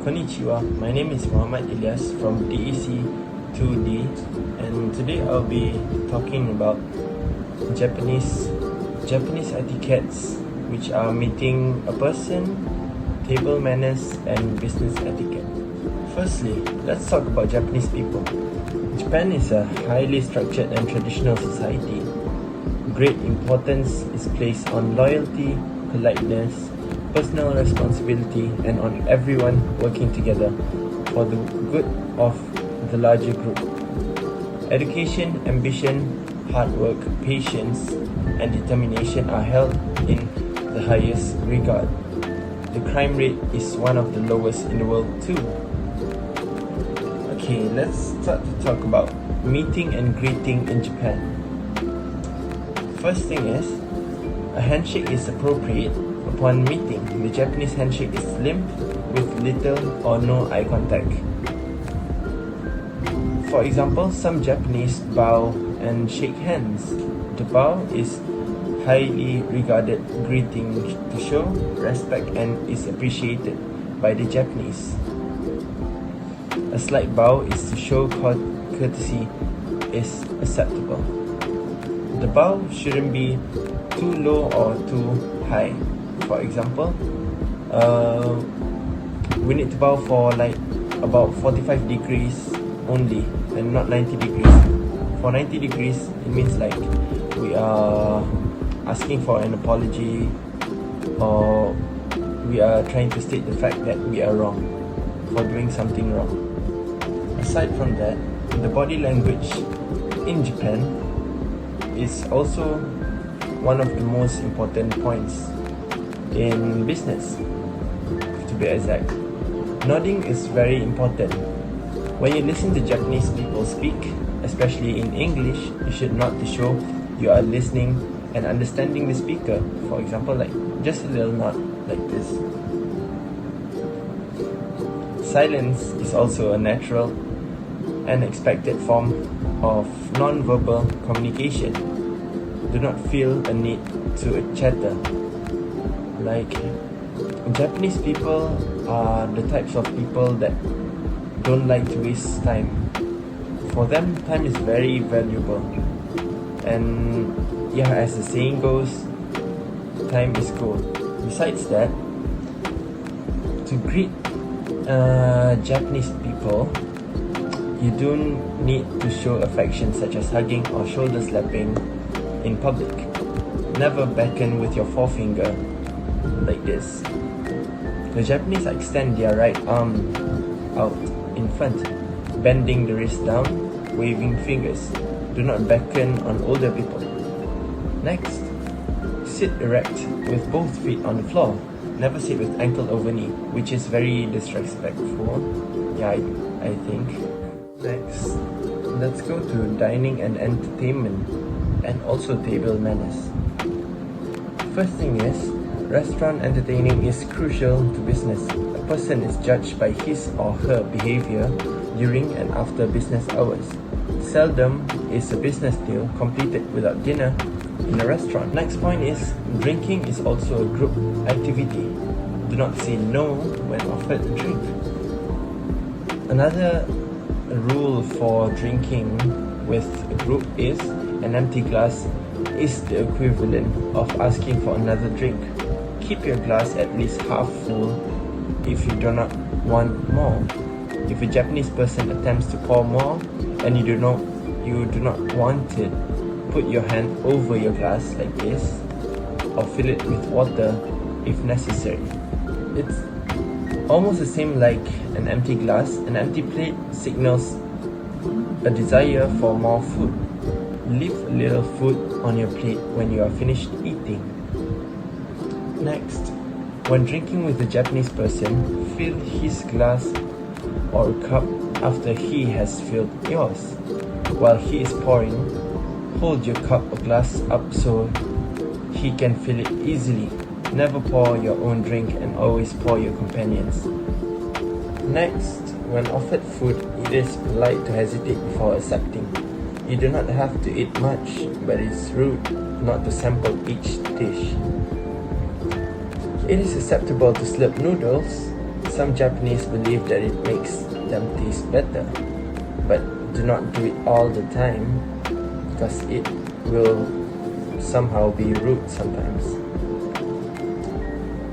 Konnichiwa, my name is Muhammad Ilyas from DEC 2D, and today I'll be talking about Japanese etiquettes, which are meeting a person, table manners, and business etiquette. Firstly, let's talk about Japanese people. Japan is a highly structured and traditional society. Great importance is placed on loyalty, politeness, personal responsibility, and on everyone working together for the good of the larger group. Education, ambition, hard work, patience, and determination are held in the highest regard. The crime rate is one of the lowest in the world too. Okay, let's start to talk about meeting and greeting in Japan. First thing is, a handshake is appropriate. Upon meeting, the Japanese handshake is limp with little or no eye contact. For example, some Japanese bow and shake hands. The bow is highly regarded greeting to show respect and is appreciated by the Japanese. A slight bow is to show courtesy is acceptable. The bow shouldn't be too low or too high. For example, we need to bow for like about 45 degrees only and not 90 degrees. For 90 degrees, it means like we are asking for an apology, or we are trying to state the fact that we are wrong for doing something wrong. Aside from that, the body language in Japan is also one of the most important points in business, to be exact. Nodding is very important. When you listen to Japanese people speak, especially in English, you should nod to show you are listening and understanding the speaker. For example, like just a little nod like this. Silence is also a natural and expected form of non-verbal communication. Do not feel a need to chatter. Like, Japanese people are the types of people that don't like to waste time. For them, time is very valuable. And yeah, as the saying goes, time is gold. Besides that, to greet Japanese people, you don't need to show affection such as hugging or shoulder slapping in public. Never beckon with your forefinger like this. The Japanese extend their right arm out in front, bending the wrist down, waving fingers. Do not beckon on older people. Next, sit erect with both feet on the floor. Never sit with ankle over knee, which is very disrespectful. Yeah, I think. Next, let's go to dining and entertainment, and also table manners. First thing is, restaurant entertaining is crucial to business. A person is judged by his or her behavior during and after business hours. Seldom is a business deal completed without dinner in a restaurant. Next point is, drinking is also a group activity. Do not say no when offered a drink. Another rule for drinking with a group is, an empty glass is the equivalent of asking for another drink. Keep your glass at least half full if you do not want more. If a Japanese person attempts to pour more and you do not want it, put your hand over your glass like this, or fill it with water if necessary. It's almost the same like an empty glass. An empty plate signals a desire for more food. Leave a little food on your plate when you are finished eating. Next, when drinking with a Japanese person, fill his glass or cup after he has filled yours. While he is pouring, hold your cup or glass up so he can fill it easily. Never pour your own drink and always pour your companion's. Next, when offered food, it is polite to hesitate before accepting. You do not have to eat much, but it's rude not to sample each dish. It is acceptable to slurp noodles, Some Japanese believe that it makes them taste better, but do not do it all the time because it will somehow be rude sometimes.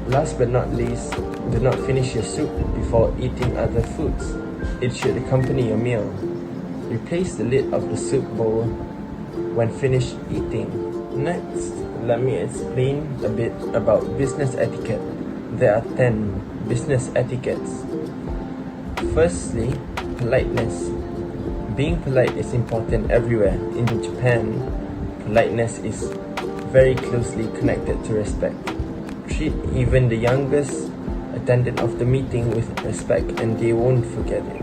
Last but not least, do not finish your soup before eating other foods. It should accompany your meal. Replace the lid of the soup bowl when finished eating. Next, let me explain a bit about business etiquette. There are 10 business etiquettes. Firstly, politeness. Being polite is important everywhere. In Japan, politeness is very closely connected to respect. Treat even the youngest attendant of the meeting with respect and they won't forget it.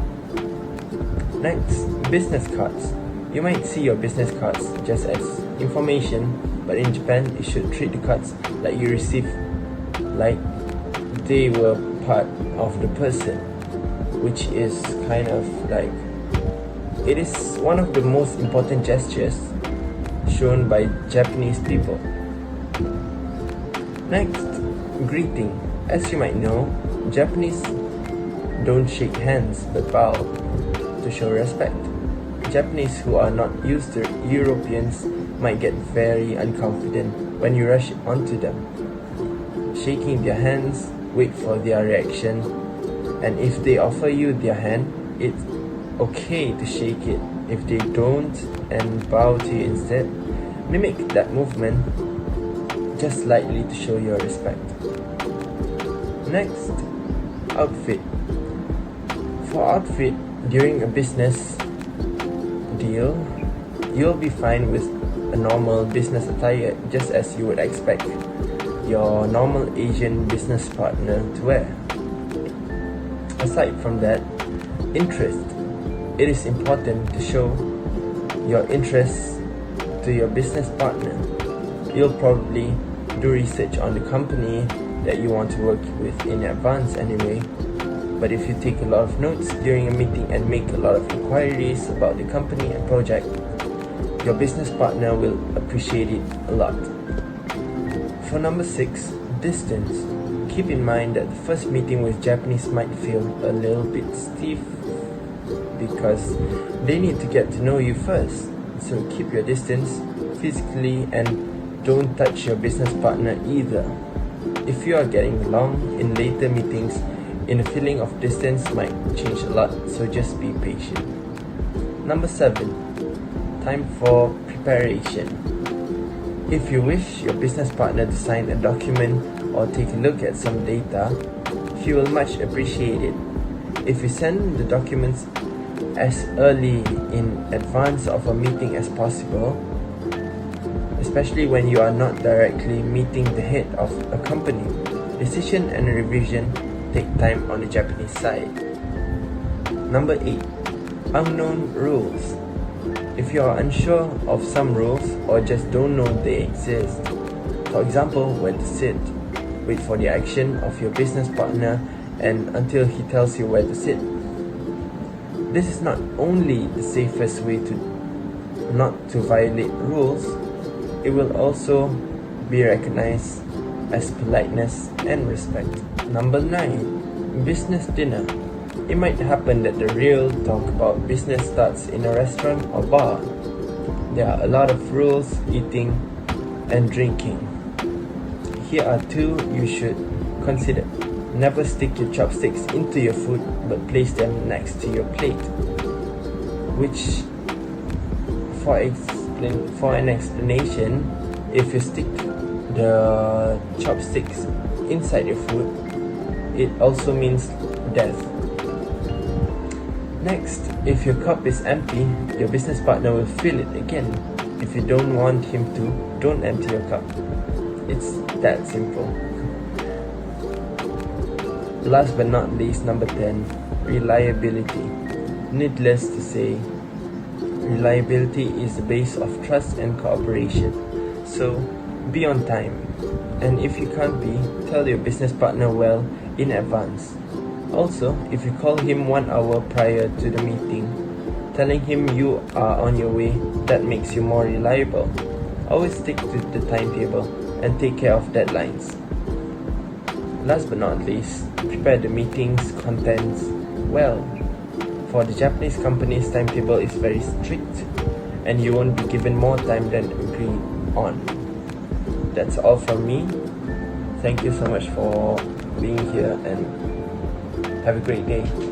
Next, business cards. You might see your business cards just as information, but in Japan, you should treat the cards that you receive like they were part of the person, which is kind of like, it is one of the most important gestures shown by Japanese people. Next, greeting. As you might know, Japanese don't shake hands but bow to show respect. Japanese who are not used to Europeans might get very unconfident when you rush onto them. Shaking their hands, wait for their reaction, and if they offer you their hand, it's okay to shake it. If they don't and bow to you instead, mimic that movement just slightly to show your respect. Next, outfit. For outfit during a business deal, you'll be fine with a normal business attire just as you would expect your normal Asian business partner to wear. Aside from that, interest. It is important to show your interest to your business partner. You'll probably do research on the company that you want to work with in advance anyway. But if you take a lot of notes during a meeting and make a lot of inquiries about the company and project, your business partner will appreciate it a lot. For number 6, distance. Keep in mind that the first meeting with Japanese might feel a little bit stiff because they need to get to know you first. So keep your distance physically and don't touch your business partner either. If you are getting along in later meetings, the feeling of distance might change a lot, so just be patient. Number 7, time for preparation. If you wish your business partner to sign a document or take a look at some data, he will much appreciate it. If you send the documents as early in advance of a meeting as possible, especially when you are not directly meeting the head of a company, decision and revision take time on the Japanese side. Number 8, unknown rules. If you are unsure of some rules or just don't know they exist, for example, when to sit, wait for the action of your business partner and until he tells you where to sit. This is not only the safest way to not to violate rules, it will also be recognized as politeness and respect. Number 9, business dinner. It might happen that the real talk about business starts in a restaurant or bar. There are a lot of rules, eating and drinking. Here are 2 you should consider. Never stick your chopsticks into your food but place them next to your plate. Which, for an explanation, if you stick the chopsticks inside your food, it also means death. Next, if your cup is empty, your business partner will fill it again. If you don't want him to, don't empty your cup. It's that simple. Last but not least, number 10, reliability. Needless to say, reliability is the base of trust and cooperation. So, be on time. And if you can't be, tell your business partner well in advance. Also, if you call him 1 hour prior to the meeting, telling him you are on your way, that makes you more reliable. Always stick to the timetable and take care of deadlines. last but not least, prepare the meeting's contents well. For the Japanese company's timetable is very strict, and you won't be given more time than agreed on. That's all from me. Thank you so much for being here, and have a great day.